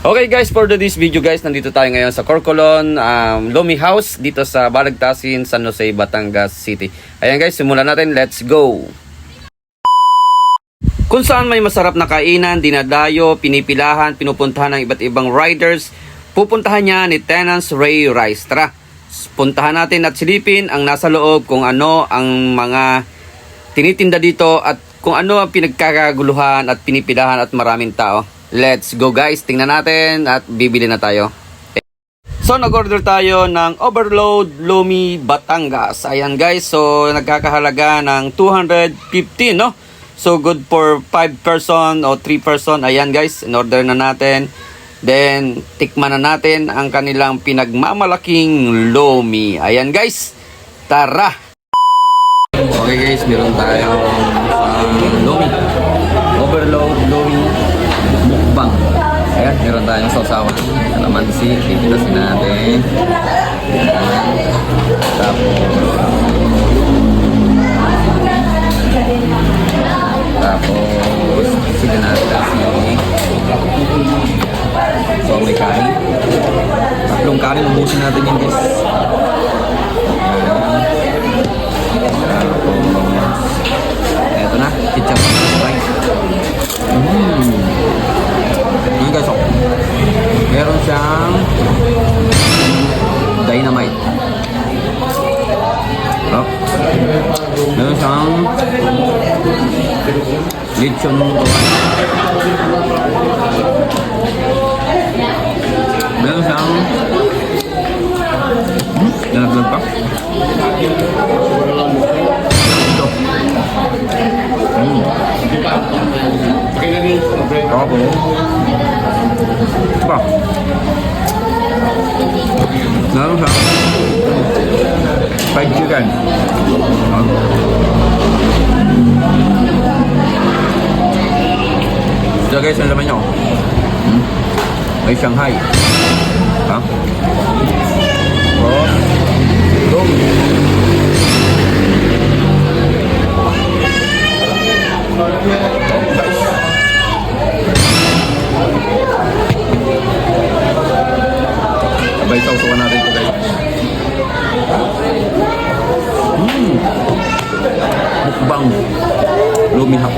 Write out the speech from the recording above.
Okay guys, for this video guys, nandito tayo ngayon sa Corcolon Lomi House dito sa Balagtasin, San Jose, Batangas City. Ayan guys, simulan natin. Let's go! Kung saan may masarap na kainan, dinadayo, pinipilahan, pinupuntahan ng iba't ibang riders, pupuntahan niya ni Tenants Ray Rice. Tara, puntahan natin at silipin ang nasa loob, kung ano ang mga tinitinda dito at kung ano ang pinagkakaguluhan at pinipilahan at maraming tao. Let's go guys, tingnan natin at bibili na tayo. So nag-order tayo ng Overload Lomi Batangas. Ayan guys, so nagkakahalaga ng 250, no? So good for 5 person o 3 person. Ayan guys, in-order na natin. Then tikman na natin ang kanilang pinagmamalaking Lomi. Ayan guys, tara! Okay guys, meron tayong Lomi. Overload Lomi Mukbang. Ayan, meron tayong sausawan. Kalamansi, pipitasin natin. Tapos sila natin kasi. So may kanin. Tatlong kanin, ubusin natin yan guys. Eto na, ketchup rice. Ayan guys, oh. Meron siyang dynamite. Oh. Meron siyang lechon tuwan. Meron siyang nalaglag pa. Ito. Bravo. Ba. Meron siyang fried chicken. Ito guys, ang laman nyo. May Shanghai. Ha? Oh. Lomi. Sabay sausukan natin ito guys. Mukbang Lomi Hap.